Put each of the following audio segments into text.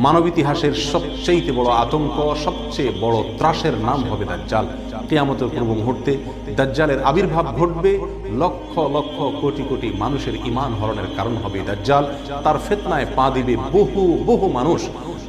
মানব ইতিহাসের সবচেয়ে বড় আতঙ্ক, সবচেয়ে বড় ত্রাসের নাম হবে দাজ্জাল। কিয়ামতের পূর্ব মুহূর্তে দাজ্জালের আবির্ভাব ঘটবে, লক্ষ লক্ষ কোটি কোটি মানুষের ঈমান হরণের কারণ হবে দাজ্জাল। তার ফিতনায় পা দিবে বহু বহু মানুষ।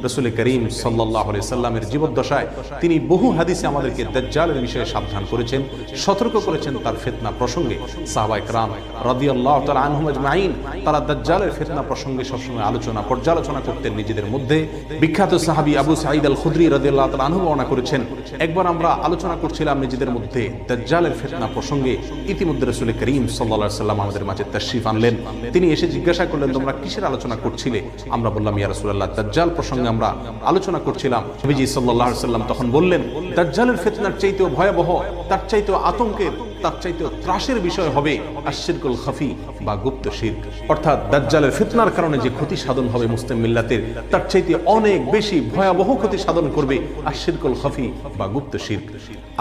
রাসূল করিম সাল্লাল্লাহু আলাইহি সাল্লামের জীবদ্দশায় তিনি বহু হাদিসে আমাদেরকে দাজ্জালের বিষয়ে সাবধান করেছেন, সতর্ক করেছেন তার ফিতনা প্রসঙ্গে। সাহাবায়ে কেরাম রাদিয়াল্লাহু তাআলা আনহুম আজমাইন তারা দাজ্জালের ফিতনা প্রসঙ্গে সবসময় পর্যালোচনা করতেন নিজেদের মধ্যে। বিখ্যাত সাহাবী আবু সাঈদ আল খুদরি রাদিয়াল্লাহু তাআলা আনহু বর্ণনা করেছেন, একবার আমরা আলোচনা করছিলাম নিজেদের মধ্যে দাজ্জালের ফিতনা প্রসঙ্গে। ইতিমধ্যে রাসূল করিম সাল্লাল্লাহু আলাইহি সাল্লাম আমাদের মাঝে তাশরীফ আনলেন। তিনি এসে জিজ্ঞাসা করলেন, তোমরা কিসের আলোচনা করছিলে? আমরা বললাম, ইয়া রাসূলুল্লাহ, দাজ্জাল প্রসঙ্গে আমরা আলোচনা করছিলাম। নবীজি সাল্লাল্লাহু আলাইহি সাল্লাম তখন বললেন, দাজ্জালের ফিতনার চাইতেও ভয়াবহ, তার চাইতেও আতঙ্কের, তার চাইতেও ত্রাসের বিষয় হবে আশিরকুল খাফি বা গুপ্ত শিরক। অর্থাৎ দাজ্জালের ফিতনার কারণে যে ক্ষতি সাধন হবে মুসলিম মিল্লাতের, তার চাইতে অনেক বেশি ভয়াবহ ক্ষতি সাধন করবে আশিরকুল খাফি বা গুপ্ত শিরক।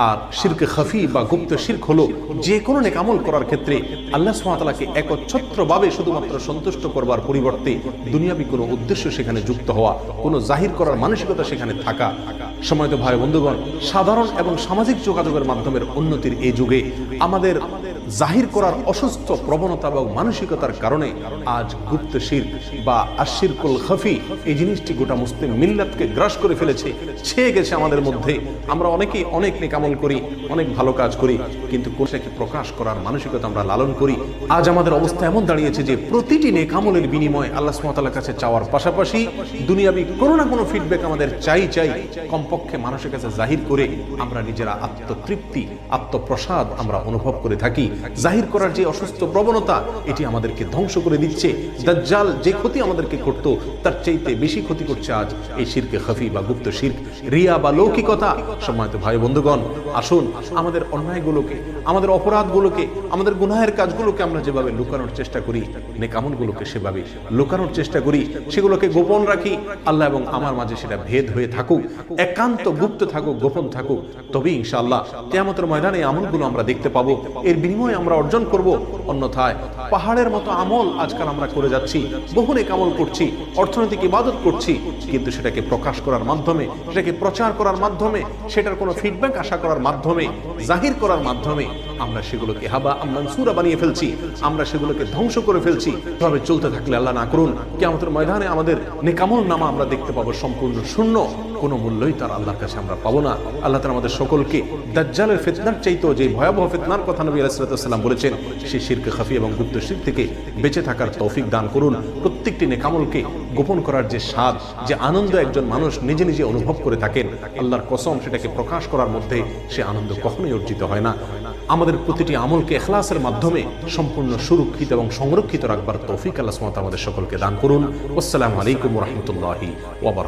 আর শিরক খাফি বা গুপ্ত শিরক হলো যে কোনো নেক আমল করার ক্ষেত্রে আল্লাহ সুবহানাহু ওয়া তাআলাকে একচ্ছত্রভাবে শুধুমাত্র সন্তুষ্ট করবার পরিবর্তে দুনিয়াবি কোনো উদ্দেশ্য সেখানে যুক্ত হওয়া, কোনো জাহির করার মানসিকতা সেখানে থাকা। সময়ত ভাই বন্ধুগণ, সাধারণ এবং সামাজিক যোগাযোগের মাধ্যমের উন্নতির এই যুগে আমাদের জাহির করার অসুস্থ প্রবণতা এবং মানসিকতার কারণে আজ গুপ্ত শিরক বা আশিরকুল খাফি এই জিনিসটি গোটা মুসলিম মিল্লাতকে গ্রাস করে ফেলেছে, ছেয়ে গেছে আমাদের মধ্যে। আমরা অনেকেই অনেক নেক আমল করি, অনেক ভালো কাজ করি, কিন্তু কোনটাকে প্রকাশ করার মানসিকতা আমরা লালন করি। আজ আমাদের অবস্থা এমন দাঁড়িয়েছে যে প্রতিটি নেক আমলের বিনিময়ে আল্লাহ সুবহানাহু ওয়া তাআলার কাছে চাওয়ার পাশাপাশি দুনিয়াবি কোনো না কোনো ফিডব্যাক আমাদের চাই। কমপক্ষে মানুষের কাছে জাহির করে আমরা নিজেরা আত্মতৃপ্তি, আত্মপ্রসাদ আমরা অনুভব করে থাকি। জাহির করার যে অসুস্থ প্রবণতা, এটি আমাদেরকে ধ্বংস করে দিচ্ছে। দাজ্জাল যে ক্ষতি আমাদেরকে করত, তার চাইতে বেশি ক্ষতি করছে আজ এই শিরকে খাফি বা গুপ্ত শিরক, রিয়া বা লৌকিকতা। সম্মানিত ভাই বন্ধুগণ, আসুন আমাদের অন্যায়গুলোকে, আমাদের অপরাধগুলোকে, আমাদের গুনাহের কাজগুলোকে আমরা যেভাবে লুকানোর চেষ্টা করি, নেক আমলগুলোকে সেভাবে লুকানোর চেষ্টা করি, সেগুলোকে গোপন রাখি। আল্লাহ এবং আমার মাঝে সেটা ভেদ হয়ে থাকুক, একান্ত গুপ্ত থাকুক, গোপন থাকুক, তবে ইনশাআল্লাহ কিয়ামতের ময়দানে আমলগুলো আমরা দেখতে পাবো, এর বিনিময়ে আমরা অর্জন করব। অন্যথায় পাহাড়ের মতো আমল আজকাল আমরা করে যাচ্ছি, বহু নেক আমল করছি, অর্থনৈতিক ইবাদত করছি, কিন্তু সেটাকে প্রকাশ করার মাধ্যমে, সেটাকে প্রচার করার মাধ্যমে, সেটার কোনো ফিডব্যাক আশা করার মাধ্যমে, জাহির করার মাধ্যমে আমরা সেগুলোকে হাবা মানসুরা বানিয়ে ফেলছি, আমরা সেগুলোকে ধ্বংস করে ফেলছি। এভাবে চলতে থাকলে আল্লাহ না করুন কিয়ামতের ময়দানে আমাদের নেক আমল নামা আমরা দেখতে পাবো সম্পূর্ণ শূন্য, কোনো মূল্যই তার আল্লাহর কাছে আমরা পাবো না। আল্লাহ তাআলা আমাদের সকলকে দাজ্জালের ফিতনার চাইতেও যে ভয়াবহ ফিতনার কথা নবী আলাইহিস সালাম বলেছেন, সেই শিরকে খাফি এবং গুপ্ত শিরক থেকে বেঁচে থাকার তৌফিক দান করুন। প্রত্যেকটি নেক আমলকে গোপন করার যে স্বাদ, যে আনন্দ একজন মানুষ নিজে নিজে অনুভব করে থাকেন, আল্লাহর কসম সেটাকে প্রকাশ করার মধ্যে সে আনন্দ কখনোই অর্জিত হয় না। আমাদের প্রতিটি আমলকে ইখলাসের মাধ্যমে সম্পূর্ণ সুরক্ষিত এবং সংরক্ষিত রাখবার তৌফিক আল্লাহ সুবহানাহু ওয়া তাআলা আমাদের সকলকে দান করুন। আসসালামু আলাইকুম ওয়া রাহমাতুল্লাহি ওয়া বারাকাতুহু।